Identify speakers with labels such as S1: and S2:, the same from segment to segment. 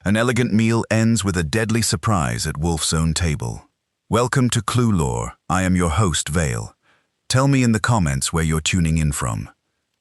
S1: An elegant meal ends with a deadly surprise at Wolfe's own table. Welcome to Clue Lore. I am your host, Vale. Tell me in the comments where you're tuning in from.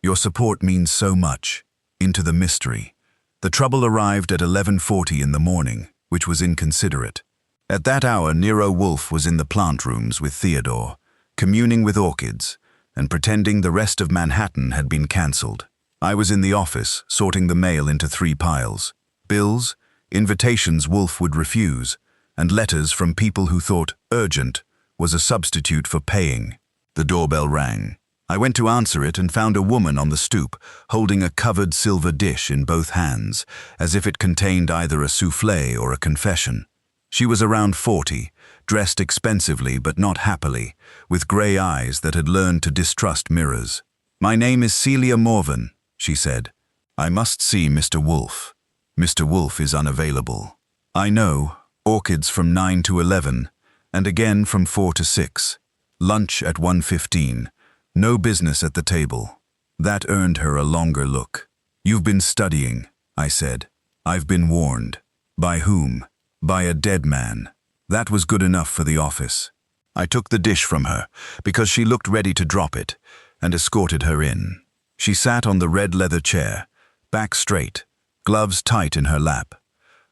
S1: Your support means so much. Into the mystery. The trouble arrived at 11:40 in the morning, which was inconsiderate. At that hour, Nero Wolfe was in the plant rooms with Theodore, communing with orchids, and pretending the rest of Manhattan had been cancelled. I was in the office, sorting the mail into 3 piles. Bills, invitations Wolfe would refuse, and letters from people who thought urgent was a substitute for paying. The doorbell rang. I went to answer it and found a woman on the stoop, holding a covered silver dish in both hands, as if it contained either a soufflé or a confession. She was around 40, dressed expensively but not happily, with grey eyes that had learned to distrust mirrors. "My name is Celia Morven," she said. "I must see Mr. Wolfe. Mr. Wolfe is unavailable." "I know. Orchids from 9 to 11, and again from 4 to 6. Lunch at 1:15. No business at the table." That earned her a longer look. "You've been studying," I said. "I've been warned." "By whom?" "By a dead man." That was good enough for the office. I took the dish from her, because she looked ready to drop it, and escorted her in. She sat on the red leather chair, back straight, gloves tight in her lap.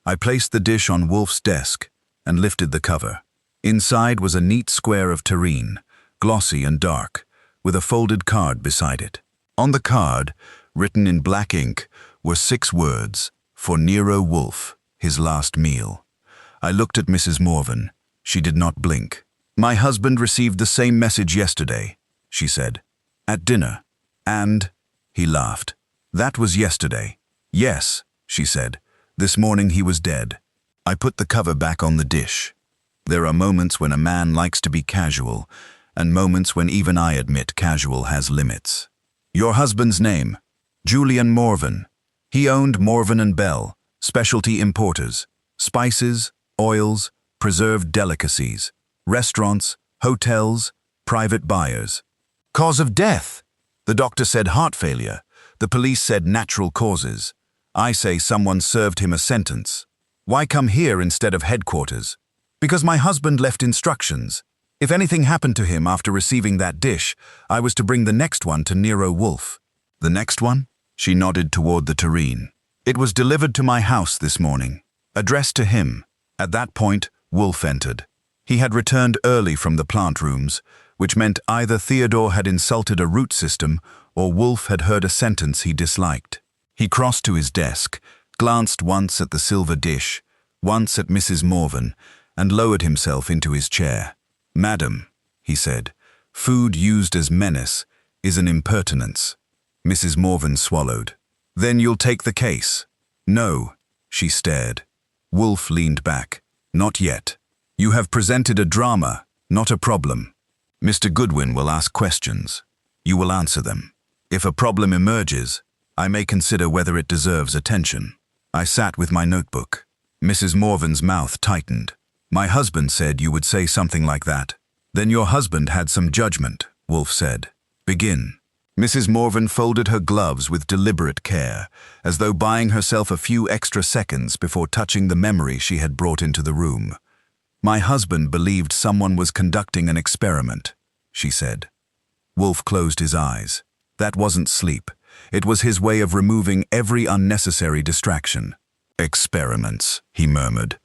S1: I placed the dish on Wolfe's desk and lifted the cover. Inside was a neat square of terrine, glossy and dark, with a folded card beside it. On the card, written in black ink, were 6 words, "For Nero Wolfe, his last meal." I looked at Mrs. Morven. She did not blink. "My husband received the same message yesterday," she said. "At dinner." "And?" He laughed. "That was yesterday." "Yes," she said. "This morning he was dead." I put the cover back on the dish. There are moments when a man likes to be casual, and moments when even I admit casual has limits. "Your husband's name?" "Julian Morven. He owned Morven & Bell, specialty importers, spices, oils, preserved delicacies, restaurants, hotels, private buyers." "Cause of death?" "The doctor said heart failure. The police said natural causes. I say someone served him a sentence." "Why come here instead of headquarters?" "Because my husband left instructions. If anything happened to him after receiving that dish, I was to bring the next one to Nero Wolfe." "The next one?" She nodded toward the terrine. "It was delivered to my house this morning, addressed to him." At that point, Wolfe entered. He had returned early from the plant rooms, which meant either Theodore had insulted a root system or Wolfe had heard a sentence he disliked. He crossed to his desk, glanced once at the silver dish, once at Mrs. Morven, and lowered himself into his chair. "Madam," he said, "food used as menace is an impertinence." Mrs. Morven swallowed. "Then you'll take the case?" "No." She stared. Wolfe leaned back. "Not yet. You have presented a drama, not a problem. Mr. Goodwin will ask questions. You will answer them. If a problem emerges, I may consider whether it deserves attention." I sat with my notebook. Mrs. Morven's mouth tightened. "My husband said you would say something like that." "Then your husband had some judgment," Wolfe said. "Begin." Mrs. Morven folded her gloves with deliberate care, as though buying herself a few extra seconds before touching the memory she had brought into the room. "My husband believed someone was conducting an experiment," she said. Wolfe closed his eyes. That wasn't sleep. It was his way of removing every unnecessary distraction. "Experiments," he murmured,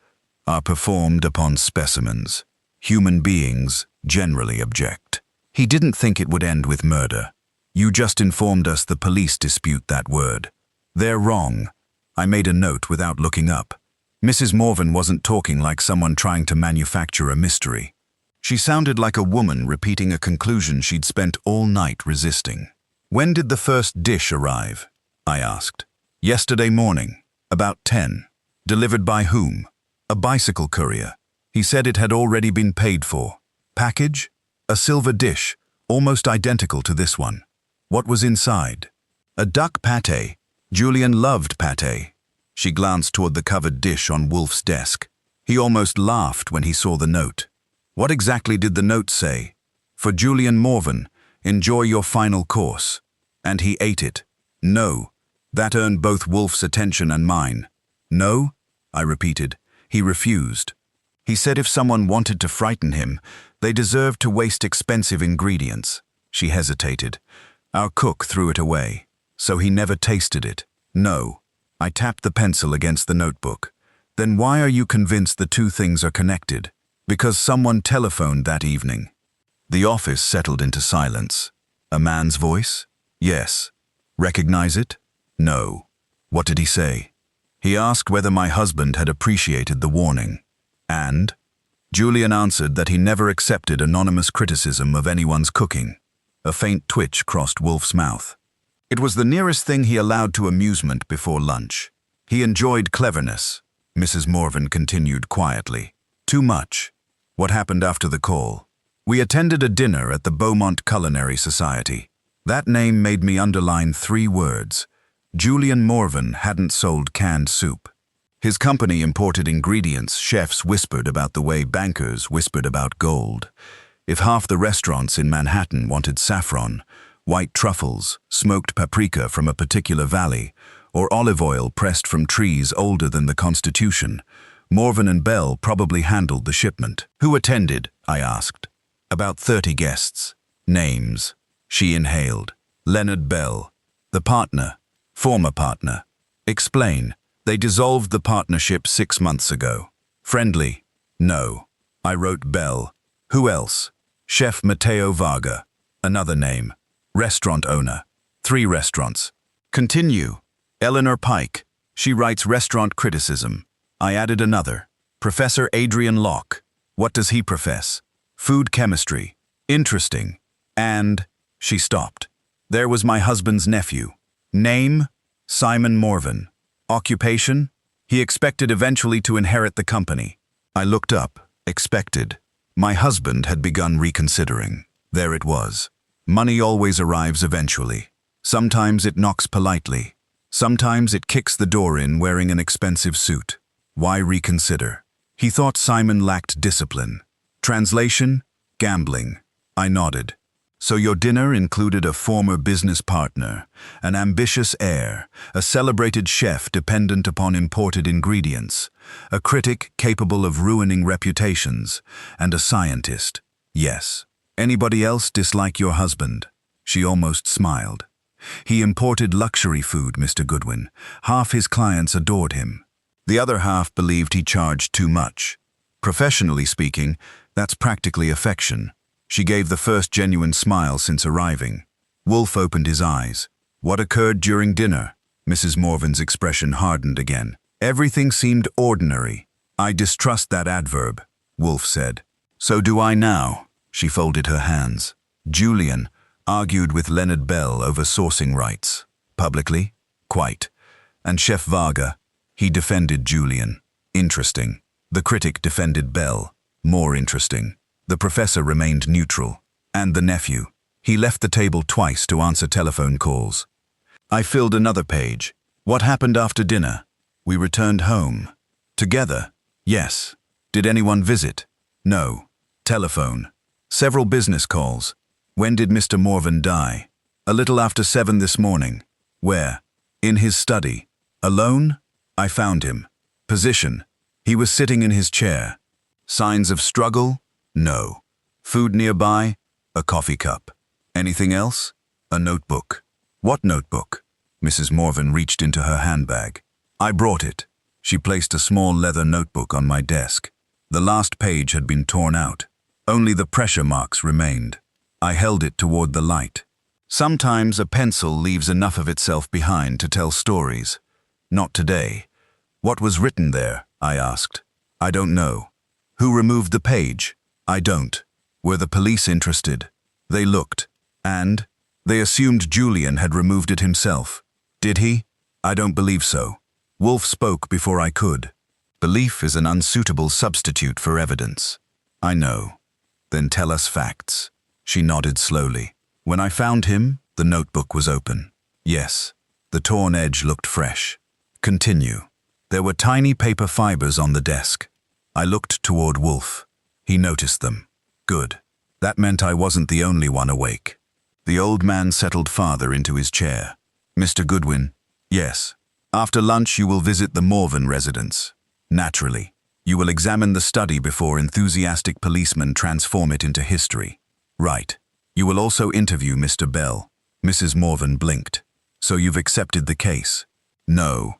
S1: "are performed upon specimens. Human beings generally object." He didn't think it would end with murder. "You just informed us the police dispute that word." "They're wrong." I made a note without looking up. Mrs. Morven wasn't talking like someone trying to manufacture a mystery. She sounded like a woman repeating a conclusion she'd spent all night resisting. "When did the first dish arrive?" I asked. "Yesterday morning, about 10. "Delivered by whom?" "A bicycle courier. He said it had already been paid for." "Package?" "A silver dish, almost identical to this one." "What was inside?" "A duck pâté. Julian loved pâté." She glanced toward the covered dish on Wolfe's desk. He almost laughed when he saw the note. "What exactly did the note say?" "For Julian Morven, enjoy your final course." "And he ate it." "No." That earned both Wolfe's attention and mine. "No?" I repeated. He refused. He said if someone wanted to frighten him, they deserved to waste expensive ingredients. She hesitated. Our cook threw it away, so he never tasted it. No. I tapped the pencil against the notebook. Then why are you convinced the two things are connected? Because someone telephoned that evening. The office settled into silence. A man's voice? Yes. Recognize it? No. What did he say? He asked whether my husband had appreciated the warning. And? Julian answered that he never accepted anonymous criticism of anyone's cooking. A faint twitch crossed Wolfe's mouth. It was the nearest thing he allowed to amusement before lunch. He enjoyed cleverness. Mrs. Morven continued quietly. Too much. What happened after the call? We attended a dinner at the Beaumont Culinary Society. That name made me underline 3 words. Julian Morven hadn't sold canned soup. His company imported ingredients chefs whispered about the way bankers whispered about gold. If half the restaurants in Manhattan wanted saffron, white truffles, smoked paprika from a particular valley, or olive oil pressed from trees older than the Constitution, Morven and Bell probably handled the shipment. Who attended? I asked. About 30 guests. Names. She inhaled. Leonard Bell. The partner. Former partner. Explain. They dissolved the partnership 6 months ago. Friendly. No. I wrote Bell. Who else? Chef Matteo Varga. Another name. Restaurant owner. 3 restaurants. Continue. Eleanor Pike. She writes restaurant criticism. I added another. Professor Adrian Locke. What does he profess? Food chemistry. Interesting. And... She stopped. There was my husband's nephew. Name? Simon Morven. Occupation? He expected eventually to inherit the company. I looked up. Expected. My husband had begun reconsidering. There it was. Money always arrives eventually. Sometimes it knocks politely. Sometimes it kicks the door in wearing an expensive suit. Why reconsider? He thought Simon lacked discipline. Translation? Gambling. I nodded. So your dinner included a former business partner, an ambitious heir, a celebrated chef dependent upon imported ingredients, a critic capable of ruining reputations, and a scientist. Yes. Anybody else dislike your husband? She almost smiled. He imported luxury food, Mr. Goodwin. Half his clients adored him. The other half believed he charged too much. Professionally speaking, that's practically affection. She gave the first genuine smile since arriving. Wolfe opened his eyes. What occurred during dinner? Mrs. Morven's expression hardened again. Everything seemed ordinary. I distrust that adverb, Wolfe said. So do I now. She folded her hands. Julian argued with Leonard Bell over sourcing rights. Publicly? Quite. And Chef Varga? He defended Julian. Interesting. The critic defended Bell. More interesting. The professor remained neutral. And the nephew. He left the table twice to answer telephone calls. I filled another page. What happened after dinner? We returned home. Together? Yes. Did anyone visit? No. Telephone. Several business calls. When did Mr. Morven die? A little after 7 this morning. Where? In his study. Alone? I found him. Position. He was sitting in his chair. Signs of struggle? No. Food nearby? A coffee cup. Anything else? A notebook. What notebook? Mrs. Morven reached into her handbag. I brought it. She placed a small leather notebook on my desk. The last page had been torn out. Only the pressure marks remained. I held it toward the light. Sometimes a pencil leaves enough of itself behind to tell stories. Not today. What was written there? I asked. I don't know. Who removed the page? I don't. Were the police interested? They looked. And? They assumed Julian had removed it himself. Did he? I don't believe so. Wolfe spoke before I could. Belief is an unsuitable substitute for evidence. I know. Then tell us facts. She nodded slowly. When I found him, the notebook was open. Yes. The torn edge looked fresh. Continue. There were tiny paper fibers on the desk. I looked toward Wolfe. He noticed them. Good. That meant I wasn't the only one awake. The old man settled farther into his chair. Mr. Goodwin? Yes. After lunch you will visit the Morven residence. Naturally. You will examine the study before enthusiastic policemen transform it into history. Right. You will also interview Mr. Bell. Mrs. Morven blinked. So you've accepted the case? No.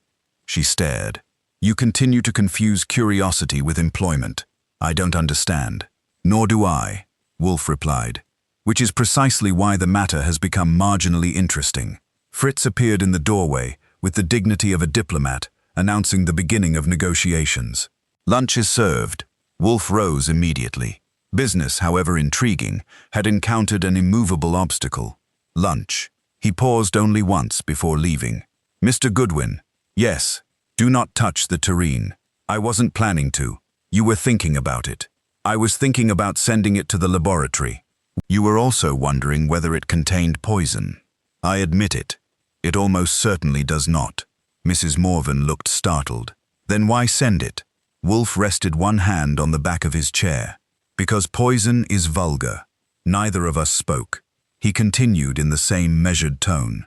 S1: She stared. You continue to confuse curiosity with employment. I don't understand. Nor do I, Wolfe replied. Which is precisely why the matter has become marginally interesting. Fritz appeared in the doorway, with the dignity of a diplomat, announcing the beginning of negotiations. Lunch is served. Wolfe rose immediately. Business, however intriguing, had encountered an immovable obstacle. Lunch. He paused only once before leaving. Mr. Goodwin. Yes. Do not touch the tureen. I wasn't planning to. You were thinking about it. I was thinking about sending it to the laboratory. You were also wondering whether it contained poison. I admit it. It almost certainly does not. Mrs. Morven looked startled. Then why send it? Wolfe rested one hand on the back of his chair. Because poison is vulgar. Neither of us spoke. He continued in the same measured tone.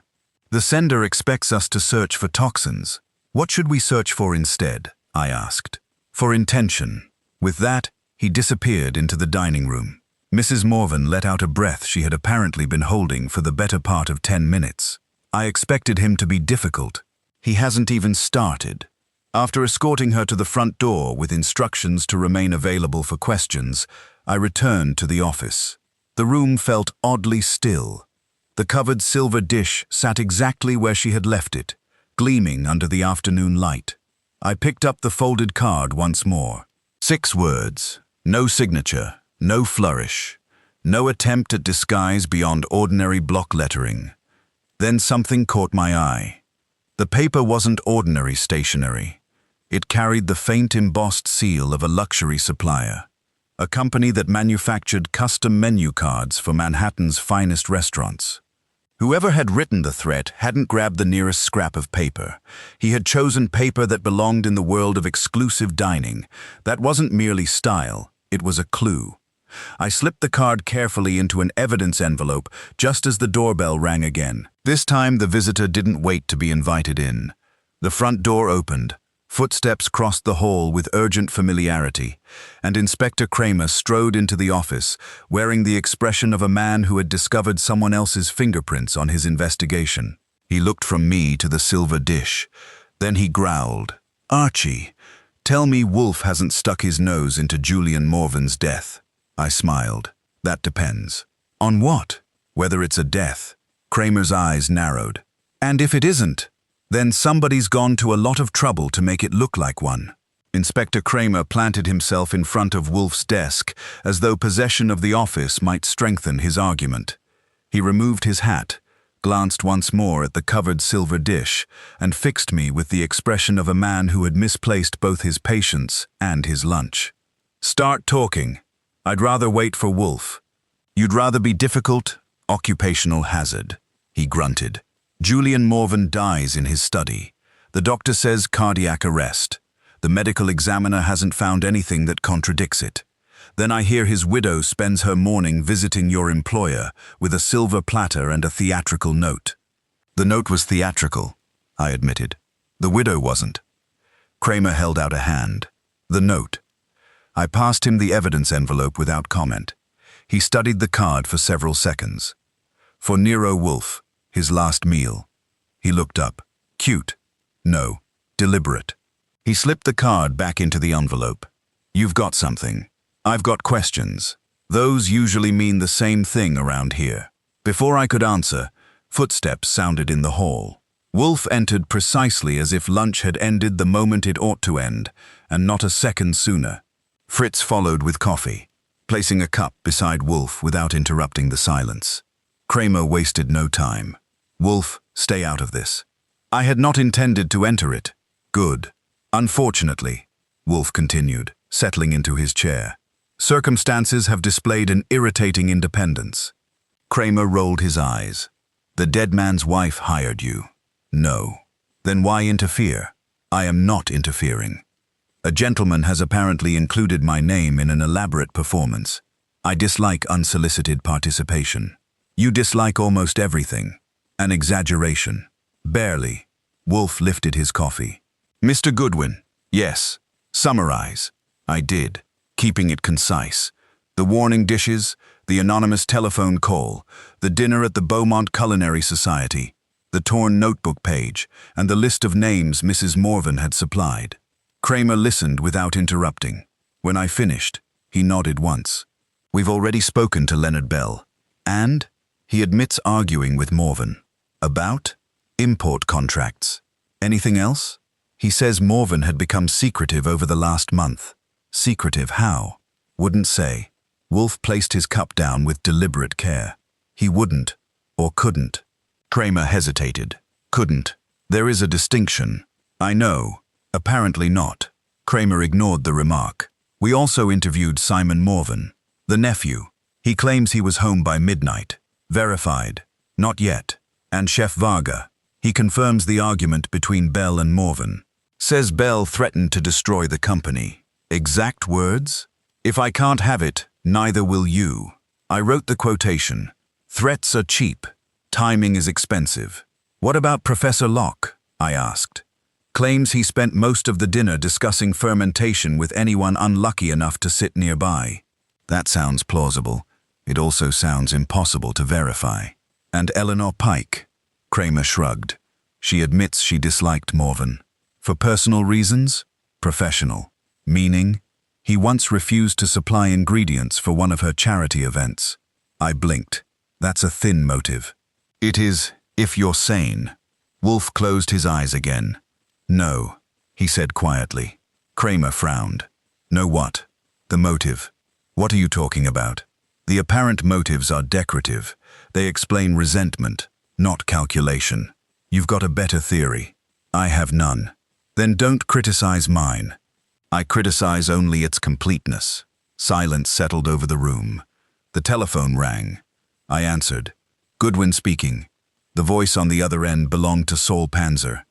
S1: The sender expects us to search for toxins. What should we search for instead? I asked. For intention. With that, he disappeared into the dining room. Mrs. Morven let out a breath she had apparently been holding for the better part of 10 minutes. I expected him to be difficult. He hasn't even started. After escorting her to the front door with instructions to remain available for questions, I returned to the office. The room felt oddly still. The covered silver dish sat exactly where she had left it, gleaming under the afternoon light. I picked up the folded card once more. 6 words, no signature, no flourish, no attempt at disguise beyond ordinary block lettering. Then something caught my eye. The paper wasn't ordinary stationery. It carried the faint embossed seal of a luxury supplier, a company that manufactured custom menu cards for Manhattan's finest restaurants. Whoever had written the threat hadn't grabbed the nearest scrap of paper. He had chosen paper that belonged in the world of exclusive dining. That wasn't merely style, it was a clue. I slipped the card carefully into an evidence envelope just as the doorbell rang again. This time the visitor didn't wait to be invited in. The front door opened. Footsteps crossed the hall with urgent familiarity, and Inspector Kramer strode into the office, wearing the expression of a man who had discovered someone else's fingerprints on his investigation. He looked from me to the silver dish. Then he growled, "Archie, tell me Wolfe hasn't stuck his nose into Julian Morven's death." I smiled. "That depends." "On what?" "Whether it's a death." Kramer's eyes narrowed. "And if it isn't? Then somebody's gone to a lot of trouble to make it look like one." Inspector Kramer planted himself in front of Wolfe's desk, as though possession of the office might strengthen his argument. He removed his hat, glanced once more at the covered silver dish, and fixed me with the expression of a man who had misplaced both his patience and his lunch. "Start talking. I'd rather wait for Wolfe." "You'd rather be difficult? Occupational hazard," he grunted. "Julian Morven dies in his study. The doctor says cardiac arrest. The medical examiner hasn't found anything that contradicts it. Then I hear his widow spends her morning visiting your employer with a silver platter and a theatrical note." "The note was theatrical," I admitted. "The widow wasn't." Kramer held out a hand. "The note." I passed him the evidence envelope without comment. He studied the card for several seconds. "For Nero Wolfe, his last meal." He looked up. "Cute. No. Deliberate." He slipped the card back into the envelope. "You've got something. I've got questions. Those usually mean the same thing around here." Before I could answer, footsteps sounded in the hall. Wolfe entered precisely as if lunch had ended the moment it ought to end, and not a second sooner. Fritz followed with coffee, placing a cup beside Wolfe without interrupting the silence. Kramer wasted no time. "Wolfe, stay out of this." "I had not intended to enter it." "Good. Unfortunately," Wolfe continued, settling into his chair, "circumstances have displayed an irritating independence." Kramer rolled his eyes. "The dead man's wife hired you." "No." "Then why interfere?" "I am not interfering. A gentleman has apparently included my name in an elaborate performance. I dislike unsolicited participation." "You dislike almost everything." "An exaggeration." "Barely." Wolfe lifted his coffee. "Mr. Goodwin." "Yes." Summarize. I did, keeping it concise. The warning dishes, the anonymous telephone call, the dinner at the Beaumont Culinary Society, the torn notebook page, and the list of names Mrs. Morven had supplied. Kramer listened without interrupting. When I finished, he nodded once. We've already spoken to Leonard Bell. And he admits arguing with Morven. About? Import contracts. Anything else? He says Morven had become secretive over the last month. Secretive how? Wouldn't say. Wolfe placed his cup down with deliberate care. He wouldn't, or couldn't. Kramer hesitated. Couldn't. There is a distinction. I know. Apparently not. Kramer ignored the remark. We also interviewed Simon Morven, the nephew. He claims he was home by midnight. Verified. Not yet. And Chef Varga. He confirms the argument between Bell and Morven. Says Bell threatened to destroy the company. Exact words? If I can't have it, neither will you. I wrote the quotation. Threats are cheap. Timing is expensive. What about Professor Locke? I asked. Claims he spent most of the dinner discussing fermentation with anyone unlucky enough to sit nearby. That sounds plausible. It also sounds impossible to verify. And Eleanor Pike? Kramer shrugged. She admits she disliked Morven. For personal reasons? Professional. Meaning? He once refused to supply ingredients for one of her charity events. I blinked. That's a thin motive. It is, if you're sane. Wolfe closed his eyes again. No, he said quietly. Kramer frowned. No what? The motive. What are you talking about? The apparent motives are decorative. They explain resentment, not calculation. You've got a better theory. I have none. Then don't criticize mine. I criticize only its completeness. Silence settled over the room. The telephone rang. I answered. Goodwin speaking. The voice on the other end belonged to Saul Panzer.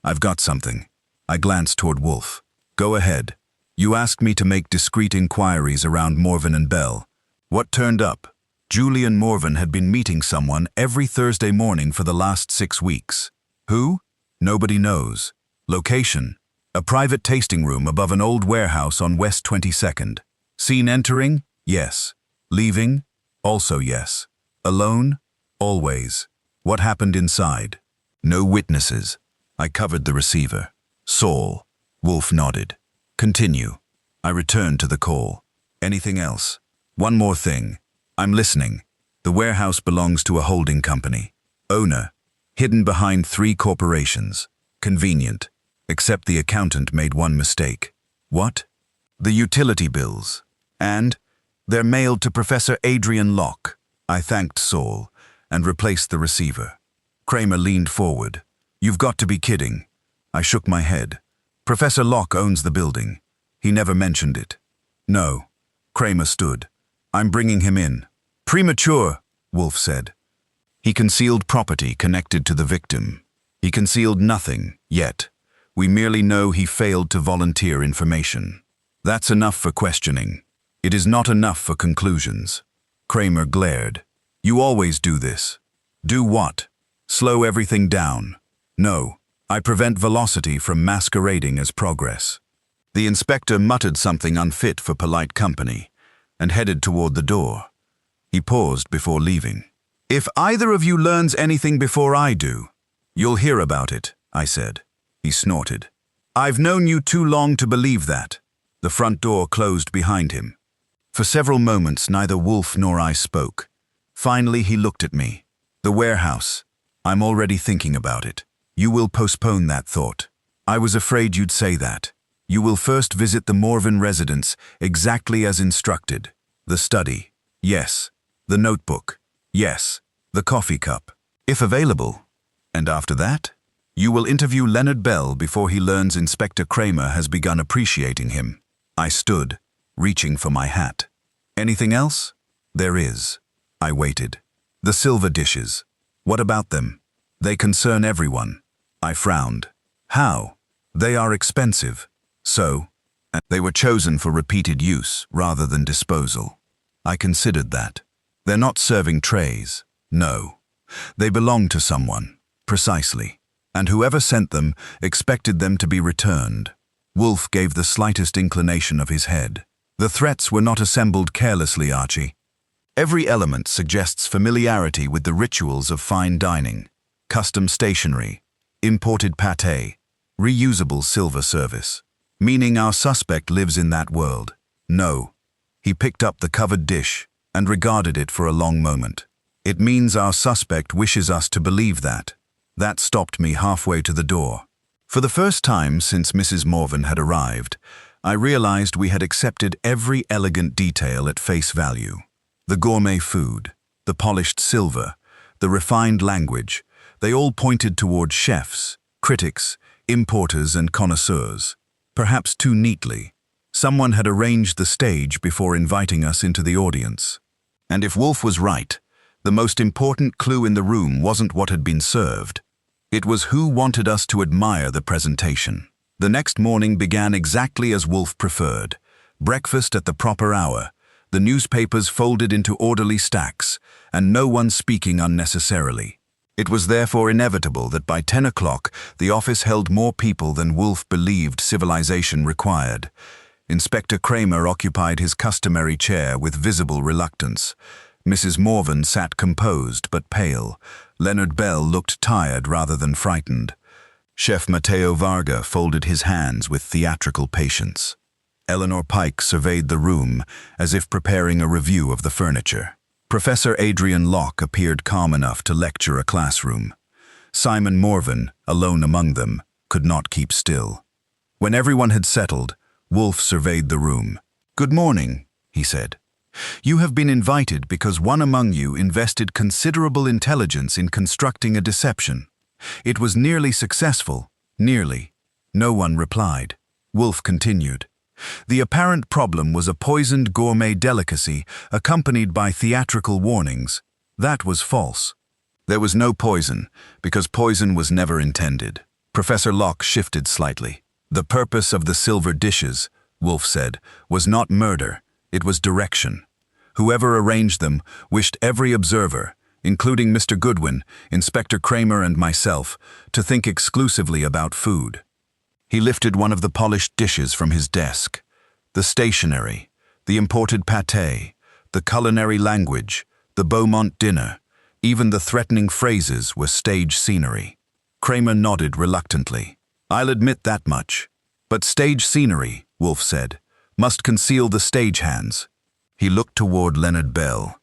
S1: I've got something. I glanced toward Wolfe. Go ahead. You asked me to make discreet inquiries around Morven and Bell. What turned up? Julian Morven had been meeting someone every Thursday morning for the last 6 weeks. Who? Nobody knows. Location? A private tasting room above an old warehouse on West 22nd. Seen entering? Yes. Leaving? Also yes. Alone? Always. What happened inside? No witnesses. I covered the receiver. Saul. Wolfe nodded. Continue. I returned to the call. Anything else? One more thing. I'm listening. The warehouse belongs to a holding company. Owner. Hidden behind 3 corporations. Convenient. Except the accountant made one mistake. What? The utility bills. And? They're mailed to Professor Adrian Locke. I thanked Saul and replaced the receiver. Kramer leaned forward. You've got to be kidding. I shook my head. Professor Locke owns the building. He never mentioned it. No. Kramer stood. I'm bringing him in. Premature, Wolfe said. He concealed property connected to the victim. He concealed nothing, yet. We merely know he failed to volunteer information. That's enough for questioning. It is not enough for conclusions. Kramer glared. You always do this. Do what? Slow everything down. No, I prevent velocity from masquerading as progress. The inspector muttered something unfit for polite company and headed toward the door. He paused before leaving. If either of you learns anything before I do, you'll hear about it, I said. He snorted. I've known you too long to believe that. The front door closed behind him. For several moments, neither Wolfe nor I spoke. Finally, he looked at me. The warehouse. I'm already thinking about it. You will postpone that thought. I was afraid you'd say that. You will first visit the Morven residence, exactly as instructed. The study. Yes. The notebook. Yes. The coffee cup. If available. And after that? You will interview Leonard Bell before he learns Inspector Kramer has begun appreciating him. I stood, reaching for my hat. Anything else? There is. I waited. The silver dishes. What about them? They concern everyone. I frowned. How? They are expensive. So? They were chosen for repeated use rather than disposal. I considered that. They're not serving trays. No. They belong to someone. Precisely. And whoever sent them expected them to be returned. Wolfe gave the slightest inclination of his head. The threats were not assembled carelessly, Archie. Every element suggests familiarity with the rituals of fine dining, custom stationery, imported pâté, reusable silver service. Meaning our suspect lives in that world. No. He picked up the covered dish and regarded it for a long moment. It means our suspect wishes us to believe that. That stopped me halfway to the door. For the first time since Mrs. Morven had arrived, I realized we had accepted every elegant detail at face value. The gourmet food, the polished silver, the refined language, they all pointed toward chefs, critics, importers and connoisseurs. Perhaps too neatly. Someone had arranged the stage before inviting us into the audience. And if Wolfe was right, the most important clue in the room wasn't what had been served. It was who wanted us to admire the presentation. The next morning began exactly as Wolfe preferred. Breakfast at the proper hour, the newspapers folded into orderly stacks, and no one speaking unnecessarily. It was therefore inevitable that by 10 o'clock the office held more people than Wolfe believed civilization required. Inspector Kramer occupied his customary chair with visible reluctance. Mrs. Morven sat composed but pale. Leonard Bell looked tired rather than frightened. Chef Matteo Varga folded his hands with theatrical patience. Eleanor Pike surveyed the room as if preparing a review of the furniture. Professor Adrian Locke appeared calm enough to lecture a classroom. Simon Morven, alone among them, could not keep still. When everyone had settled, Wolfe surveyed the room. "Good morning," he said. "You have been invited because one among you invested considerable intelligence in constructing a deception. It was nearly successful, nearly." No one replied. Wolfe continued. "The apparent problem was a poisoned gourmet delicacy accompanied by theatrical warnings. That was false. There was no poison, because poison was never intended." Professor Locke shifted slightly. "The purpose of the silver dishes," Wolfe said, "was not murder, it was direction. Whoever arranged them wished every observer, including Mr. Goodwin, Inspector Kramer and myself, to think exclusively about food." He lifted one of the polished dishes from his desk. The stationery, the imported pâté, the culinary language, the Beaumont dinner, even the threatening phrases were stage scenery. Kramer nodded reluctantly. "I'll admit that much. But stage scenery," Wolfe said, "must conceal the stagehands." He looked toward Leonard Bell.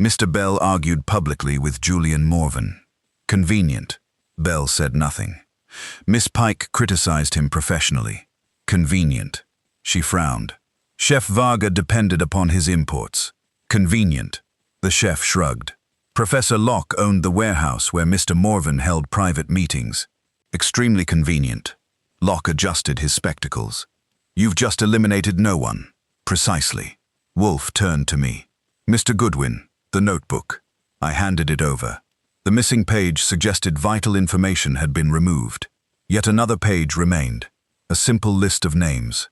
S1: Mr. Bell argued publicly with Julian Morven. Convenient. Bell said nothing. Miss Pike criticized him professionally. Convenient. She frowned. Chef Varga depended upon his imports. Convenient. The chef shrugged. Professor Locke owned the warehouse where Mr. Morven held private meetings. Extremely convenient. Locke adjusted his spectacles. "You've just eliminated no one." "Precisely." Wolfe turned to me. "Mr. Goodwin, the notebook." I handed it over. The missing page suggested vital information had been removed. Yet another page remained, a simple list of names.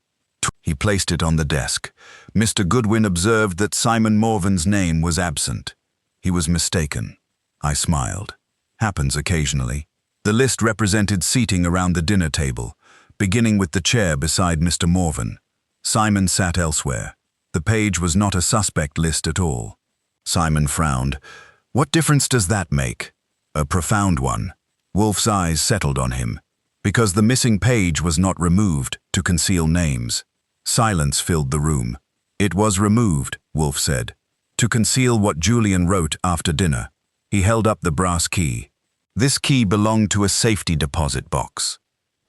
S1: He placed it on the desk. Mr. Goodwin observed that Simon Morven's name was absent. He was mistaken. I smiled. Happens occasionally. The list represented seating around the dinner table, beginning with the chair beside Mr. Morven. Simon sat elsewhere. The page was not a suspect list at all. Simon frowned. "What difference does that make?" "A profound one." Wolfe's eyes settled on him. "Because the missing page was not removed to conceal names." Silence filled the room. "It was removed," Wolfe said, "to conceal what Julian wrote after dinner." He held up the brass key. "This key belonged to a safety deposit box."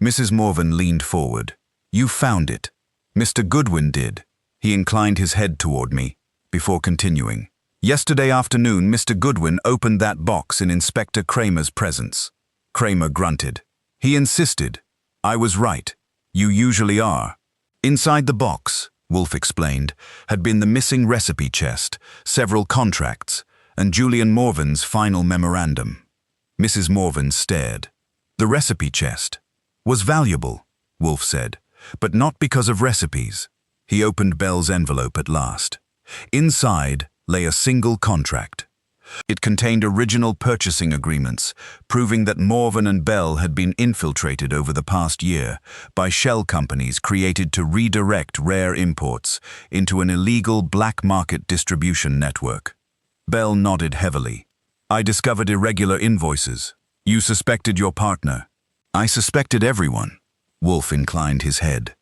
S1: Mrs. Morven leaned forward. "You found it." "Mr. Goodwin did." He inclined his head toward me, before continuing. "Yesterday afternoon, Mr. Goodwin opened that box in Inspector Kramer's presence." Kramer grunted. "He insisted. I was right. You usually are." Inside the box, Wolfe explained, had been the missing recipe chest, several contracts, and Julian Morven's final memorandum. Mrs. Morven stared. "The recipe chest was valuable," Wolfe said, "but not because of recipes." He opened Bell's envelope at last. Inside lay a single contract. It contained original purchasing agreements, proving that Morvan and Bell had been infiltrated over the past year by shell companies created to redirect rare imports into an illegal black market distribution network. Bell nodded heavily. I discovered irregular invoices. You suspected your partner. I suspected everyone. Wolfe inclined his head.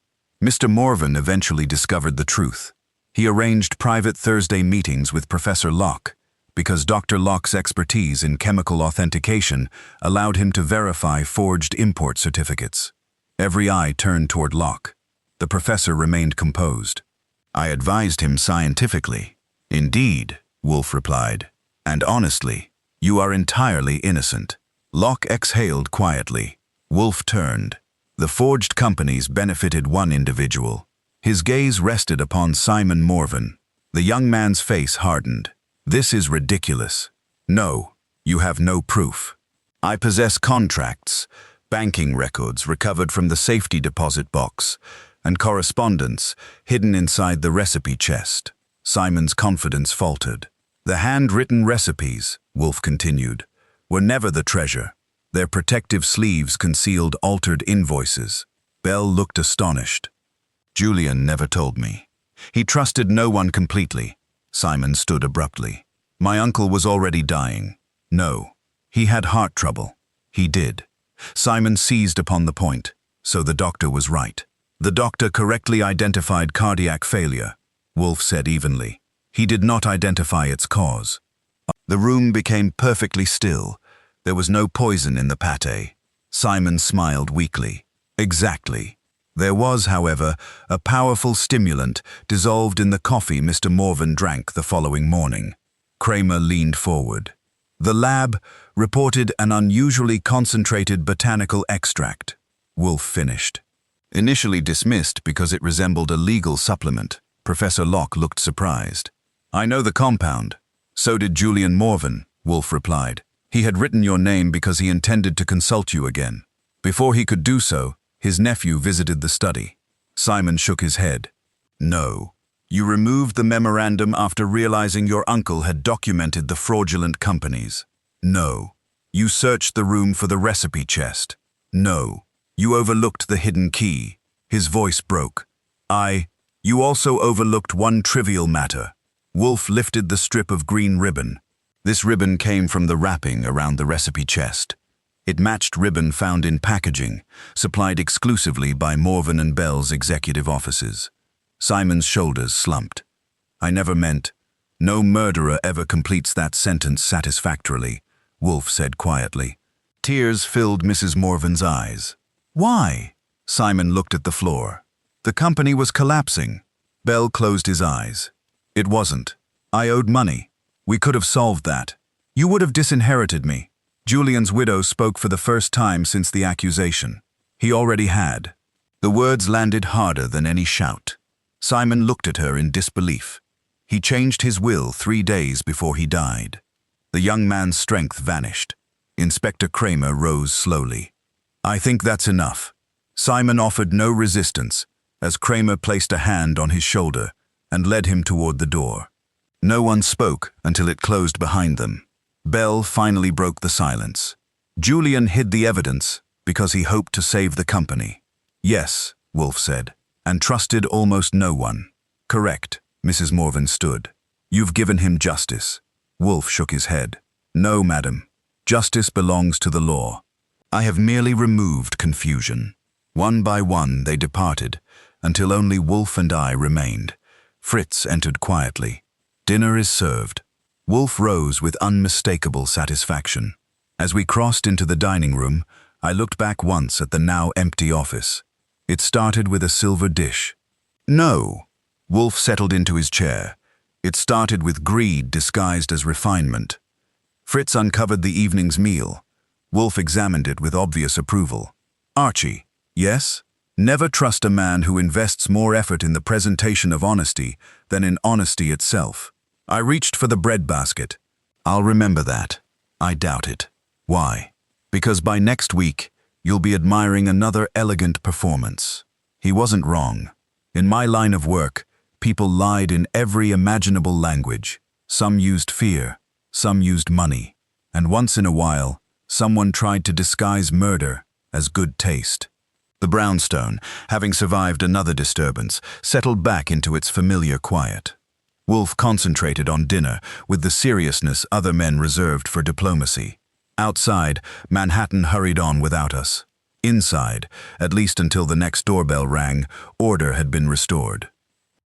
S1: Mr. Morvan eventually discovered the truth. He arranged private Thursday meetings with Professor Locke, because Dr. Locke's expertise in chemical authentication allowed him to verify forged import certificates. Every eye turned toward Locke. The professor remained composed. I advised him scientifically. Indeed, Wolfe replied. And honestly, you are entirely innocent. Locke exhaled quietly. Wolfe turned. The forged companies benefited one individual. His gaze rested upon Simon Morvan. The young man's face hardened. This is ridiculous. No, you have no proof. I possess contracts, banking records recovered from the safety deposit box, and correspondence hidden inside the recipe chest. Simon's confidence faltered. The handwritten recipes, Wolfe continued, were never the treasure. Their protective sleeves concealed altered invoices. Bell looked astonished. Julian never told me. He trusted no one completely. Simon stood abruptly. My uncle was already dying. No, he had heart trouble. He did. Simon seized upon the point, so the doctor was right. The doctor correctly identified cardiac failure, Wolfe said evenly. He did not identify its cause. The room became perfectly still. There was no poison in the pâté. Simon smiled weakly. Exactly. There was, however, a powerful stimulant dissolved in the coffee Mr. Morvan drank the following morning. Kramer leaned forward. The lab reported an unusually concentrated botanical extract. Wolfe finished. Initially dismissed because it resembled a legal supplement, Professor Locke looked surprised. I know the compound. So did Julian Morvan, Wolfe replied. He had written your name because he intended to consult you again. Before he could do so, his nephew visited the study. Simon shook his head. No. You removed the memorandum after realizing your uncle had documented the fraudulent companies. No. You searched the room for the recipe chest. No. You overlooked the hidden key. His voice broke. You also overlooked one trivial matter. Wolfe lifted the strip of green ribbon. This ribbon came from the wrapping around the recipe chest. It matched ribbon found in packaging, supplied exclusively by Morvan and Bell's executive offices. Simon's shoulders slumped. I never meant. No murderer ever completes that sentence satisfactorily, Wolfe said quietly. Tears filled Mrs. Morvan's eyes. Why? Simon looked at the floor. The company was collapsing. Bell closed his eyes. It wasn't. I owed money. We could have solved that. You would have disinherited me. Julian's widow spoke for the first time since the accusation. He already had. The words landed harder than any shout. Simon looked at her in disbelief. He changed his will 3 days before he died. The young man's strength vanished. Inspector Kramer rose slowly. I think that's enough. Simon offered no resistance as Kramer placed a hand on his shoulder and led him toward the door. No one spoke until it closed behind them. Bell finally broke the silence. Julian hid the evidence because he hoped to save the company. Yes, Wolfe said, and trusted almost no one. Correct, Mrs. Morvan stood. You've given him justice. Wolfe shook his head. No, madam. Justice belongs to the law. I have merely removed confusion. One by one they departed, until only Wolfe and I remained. Fritz entered quietly. Dinner is served. Wolfe rose with unmistakable satisfaction. As we crossed into the dining room, I looked back once at the now empty office. It started with a silver dish. No. Wolfe settled into his chair. It started with greed disguised as refinement. Fritz uncovered the evening's meal. Wolfe examined it with obvious approval. Archie, yes? Never trust a man who invests more effort in the presentation of honesty than in honesty itself. I reached for the breadbasket. I'll remember that. I doubt it. Why? Because by next week, you'll be admiring another elegant performance. He wasn't wrong. In my line of work, people lied in every imaginable language. Some used fear. Some used money, and once in a while, someone tried to disguise murder as good taste. The Brownstone, having survived another disturbance, settled back into its familiar quiet. Wolfe concentrated on dinner with the seriousness other men reserved for diplomacy. Outside, Manhattan hurried on without us. Inside, at least until the next doorbell rang, order had been restored.